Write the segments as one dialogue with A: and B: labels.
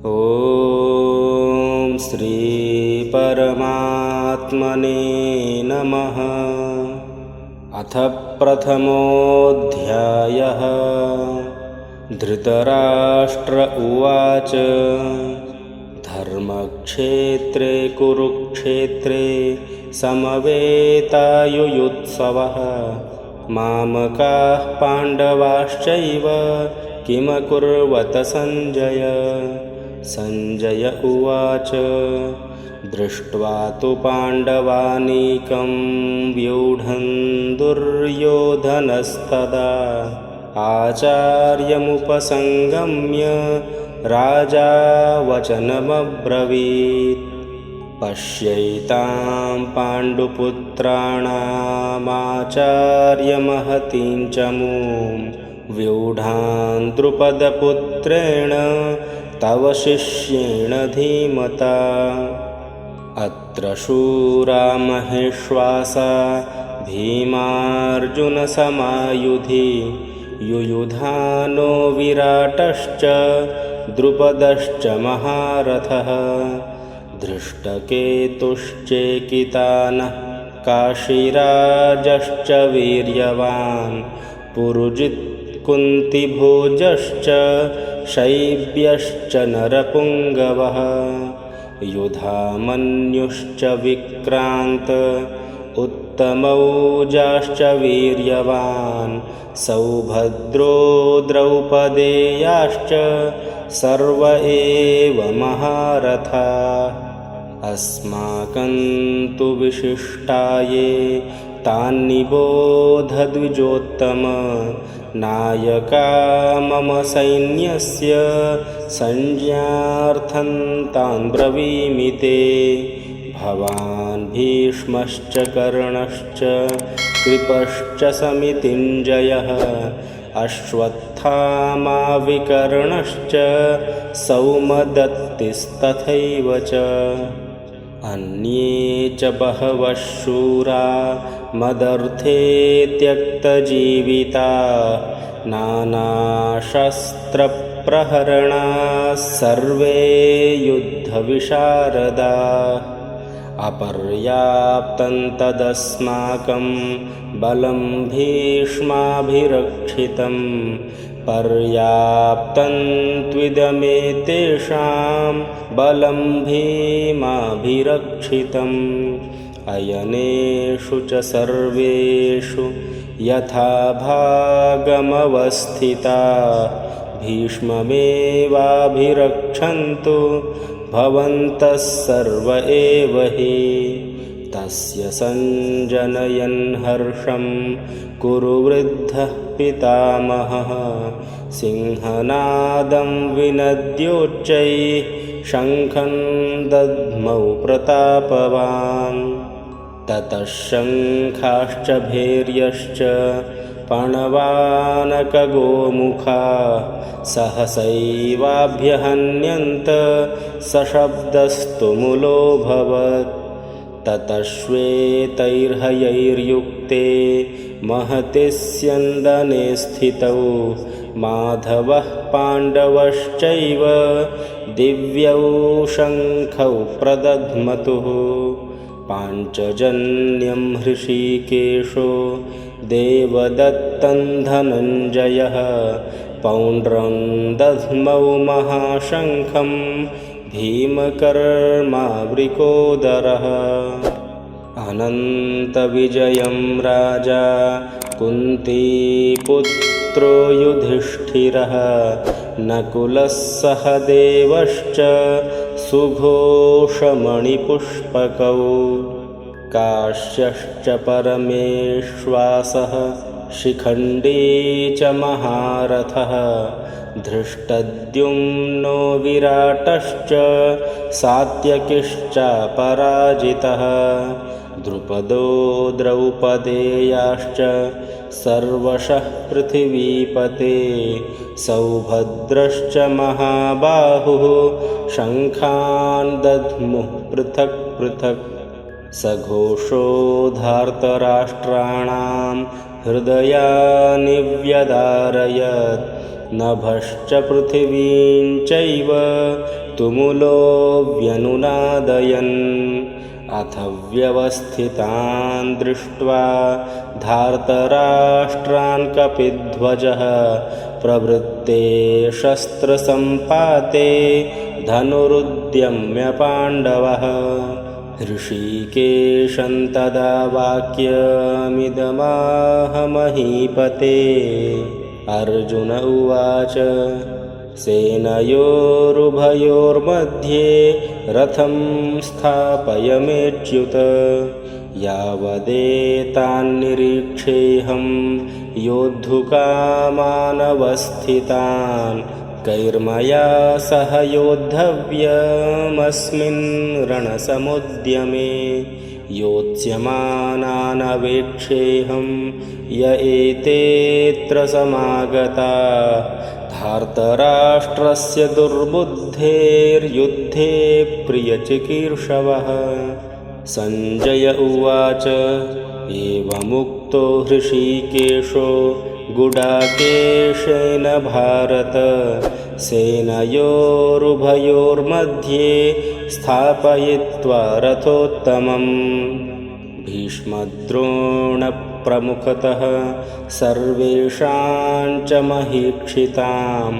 A: ॐ श्री परमात्मने नमः। अथ प्रथमोऽध्यायः। धृतराष्ट्र उवाच धर्मक्षेत्रे कुरुक्षेत्रे समवेतायुयुत्सवः मामकाः पाण्डवाश्चैव किमकुर्वत सञ्जय। सञ्जय उवाच दृष्ट्वा तु पाण्डवानीकं व्यूढं दुर्योधनस्तदा आचार्यमुपसंगम्य राजा वचनमब्रवीत्। पश्यैतां पाण्डुपुत्राणामाचार्यमहतीं च मूं व्यूढां द्रुपदपुत्रेण तव शिष्येण धीमता। अत्र शूरा महेश्वासा भीमार्जुनसमायुधि युयुधानो विराटश्च द्रुपदश्च महारथः। धृष्टकेतुश्चेकितानः काशीराजश्च वीर्यवान् पुरुजित् कुन्तिभोजश्च शैब्यश्च नरपुङ्गवः। युधामन्युश्च विक्रान्त उत्तमौजाश्च वीर्यवान् सौभद्रो द्रौपदेयाश्च सर्व एव महारथाः। अस्माकं तु विशिष्टाये तान्निबोध द्विजोत्तम नायका मम सैन्यस्य संज्ञार्थं तान् ब्रवीमि ते। भवान् भीष्मश्च कर्णश्च कृपश्च समितिञ्जयः अश्वत्थामा विकर्णश्च सौमदत्तिस्तथैव च अन्ये च बहवः शूरा मदर्थे त्यक्तजीविता नानाशस्त्रप्रहरणाः सर्वे युद्धविशारदा। अपर्याप्तं तदस्माकं बलं भीष्माभिरक्षितं पर्याप्तं त्विदमेतेषां बलं भीमाभिरक्षितम्। अयनेषु च सर्वेषु यथाभागमवस्थिता भीष्ममेवाभिरक्षन्तु भवन्तः सर्व एव हि। तस्य सञ्जनयन् हर्षं कुरु वृद्धः पितामहः सिंहनादं विनद्योच्चैः शङ्खं दद्मौ प्रतापवान्। ततः शङ्खाश्च भैर्यश्च पणवानकगोमुखा सहसैवाभ्यहन्यन्त सशब्दस्तुमुलोऽभवत्। ततः श्वेतैर्हयैर्युक्ते महति स्यन्दने स्थितौ माधवः पाण्डवश्चैव दिव्यौ शङ्खौ प्रदध्मतुः। पाञ्चजन्यं हृषीकेशो देवदत्तं धनञ्जयः पौण्ड्रं दध्मौ महाशङ्खं भीमकर्मावृकोदरः। अनन्तविजयं राजा कुन्तीपुत्रो युधिष्ठिरः नकुलः सहदेवश्च सुघोषमणिपुष्पकौ काश्यश्च परमेश्वासः शिखण्डी च महारथः धृष्टद्युम्नो विराटश्च सात्यकिश्चापराजितः। द्रुपदो द्रौपदेयाश्च सर्वशः पृथिवीपते सौभद्रश्च महाबाहुः शङ्खान् दध्मुः पृथक् पृथक्। सघोषो धार्तराष्ट्राणां हृदयानि व्यदारयत् नभश्च पृथिवीं चैव तुमुलो व्यनुनादयन् अथ व्यवस्थितान् दृष्ट्वा धार्तराष्ट्रान् कपिध्वजः प्रवृत्ते शस्त्रसम्पाते धनुरुद्यम्य पाण्डवः ऋषिकेशं तदा वाक्यमिदमाह महीपते अर्जुन उवाच सेनयोरुभयोर्मध्ये रथं स्थापयमेच्युत यावदेतान्निरीक्षेऽहं योद्धुकामानवस्थितान् कैर्मया सह योद्धव्यमस्मिन् रणसमुद्यमे योत्स्यमानानवेक्षेऽहं य एतेऽत्र समागता धार्तराष्ट्रस्य दुर्बुद्धेर्युद्धे प्रियचिकीर्षवः सञ्जय उवाच एवमुक्तो हृषीकेशो गुडाकेशेन भारत सेनयोरुभयोर्मध्ये स्थापयित्वा रथोत्तमम् भीष्मद्रोणप्रमुखतः सर्वेषां च महीक्षिताम्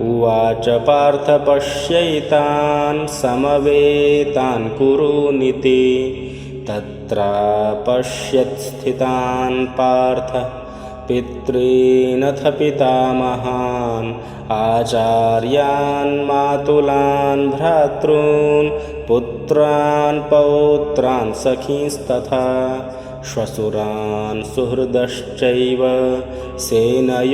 A: उवाच पार्थ पश्यैतान् समवेतान् कुरूनिति तत्रापश्यत्स्थितान् पार्थ पितॄनथ पितामहान् आचार्यान् मातुलान् भ्रातॄन् पुत्रान् पौत्रान् सखींस्तथा श्वशुरान् सुहृदश्चैव सेनयोरुभयोरपि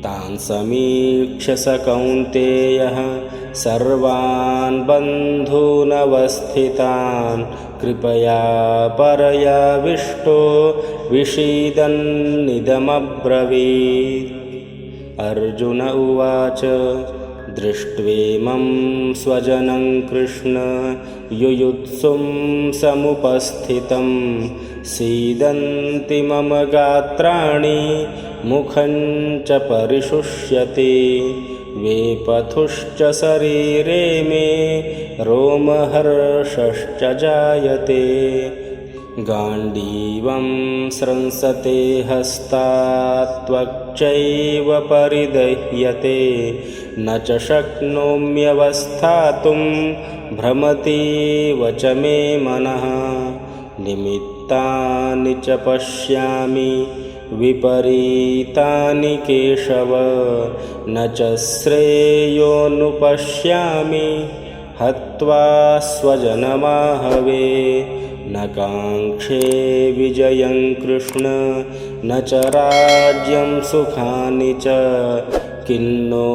A: तान् समीक्ष्य स कौन्तेयः सर्वान् बन्धूनवस्थितान् कृपया परयाविष्टो विषीदन्निदमब्रवीत् अर्जुन उवाच दृष्ट्वेमं स्वजनं कृष्ण युयुत्सुं समुपस्थितं सीदन्ति मम गात्राणि मुखं च परिशुष्यते वेपथुश्च शरीरे मे रोमहर्षश्च जायते गाण्डीवं स्रंसते हस्तात्त्वक्चैव परिदह्यते न च शक्नोम्यवस्थातुं भ्रमतीव च मे मनः निमित्तानि च पश्यामि विपरीतानि केशव न च श्रेयोनुपश्यामि हत्वा स्वजनमाहवे न काङ्क्षे विजयं कृष्ण न च राज्यं सुखानि च किन्नो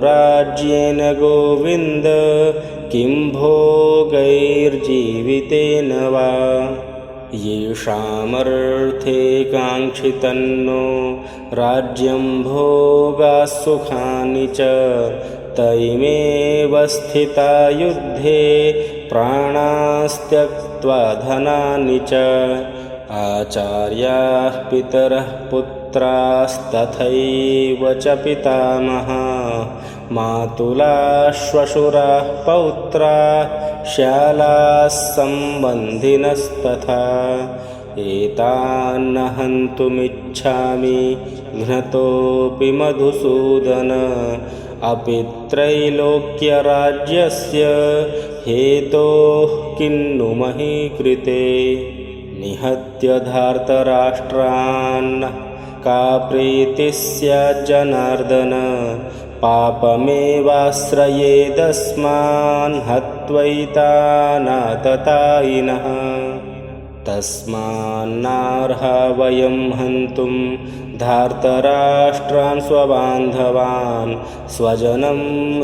A: राज्येन गोविन्द किं भोगैर्जीवितेन वा येषामर्थे काङ्क्षितन्नो राज्यं भोगाः सुखानि च तैमेव स्थिता युद्धे प्राणास्त्यक्त्वा धनानि च आचार्याः पितरः पुत्रास्तथैव च पितामहा मातुलाः श्वशुराः पौत्राः श्यालाः सम्बन्धिनस्तथा एतान्न हन्तुमिच्छामि घ्नतोऽपि मधुसूदन अपि त्रैलोक्यराज्यस्य हेतोः किन्नु मही कृते निहत्य धार्तराष्ट्रान् का प्रीतिः स्यात् जनार्दन पापमेवाश्रयेदस्मान् हत्वैतानाततायिनः तस्मान्नार्हा वयं हन्तुं धार्तराष्ट्रान् स्वबान्धवान् स्वजनं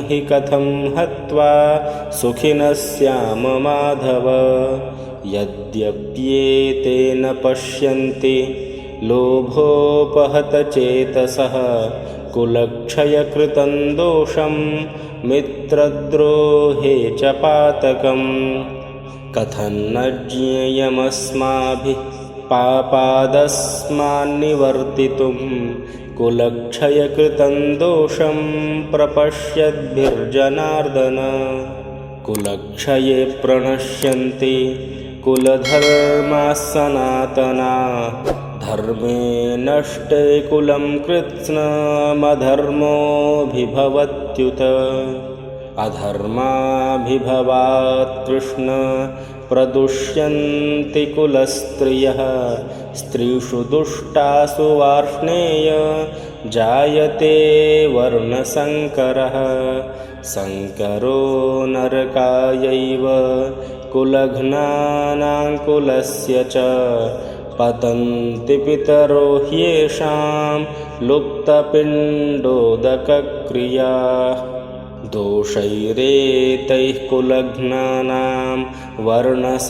A: हि कथं हत्वा सुखिनः स्याम माधव यद्यप्येतेन पश्यन्ति लोभोपहतचेतसः कुलक्षयकृतं दोषं मित्रद्रोहे च पातकम् कथन्न ज्ञेयमस्माभिः पापादस्मान्निवर्तितुं कुलक्षयकृतं दोषं प्रपश्यद्भिर्जनार्दन कुलक्षये प्रणश्यन्ति कुलधर्माः सनातनाः धर्मे नष्टे कुलं कृत्स्नमधर्मोऽभिभवत्युत अधर्माभिभवात् कृष्ण प्रदुष्यन्ति कुलस्त्रियः स्त्रीषु दुष्टासु वार्ष्णेय जायते वर्णसङ्करः संकरो नरकायैव कुलघ्नानां कुलस्य च पतन्ति पितरो ह्येषां लुप्तपिण्डोदकक्रियाः दोषैरेतैः कुलघ्नानां वर्णसङ्करकारकैः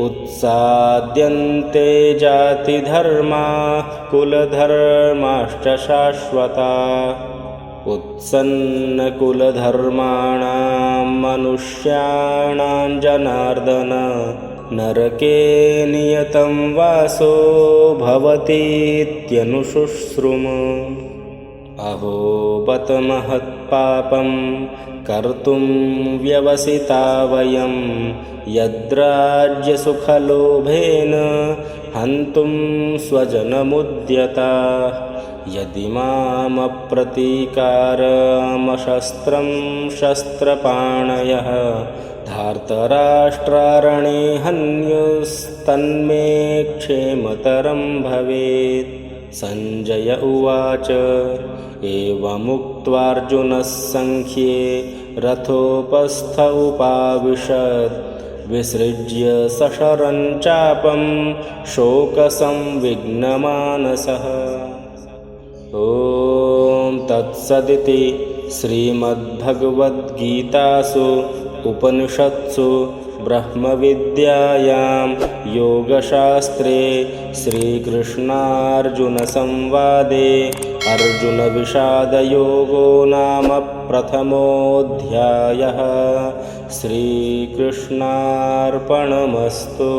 A: उत्साद्यन्ते जातिधर्माः कुलधर्माश्च शाश्वताः उत्सन्नकुलधर्माणां मनुष्याणां जनार्दन नरके नियतं वासो भवतीत्यनुशुश्रुम अहो बत महत्पापं कर्तुं व्यवसिता वयं यद्राज्यसुखलोभेन हन्तुं स्वजनमुद्यता यदि मामप्रतीकारमशस्त्रं शस्त्रपाणयः धार्तराष्ट्रारणे हन्युस्तन्मे क्षेमतरं भवेत् संजय उवाच एवमुक्त्वार्जुनः संख्ये रथोपस्थ उपाविशत् विसृज्य सशरं चापं शोकसंविघ्नमानसः ॐ तत्सदिति श्रीमद्भगवद्गीतासु उपनिषत्सु ब्रह्मविद्यायां योगशास्त्रे श्रीकृष्णार्जुनसंवादे अर्जुनविषादयोगो नाम प्रथमोऽध्यायः। श्रीकृष्णार्पणमस्तु।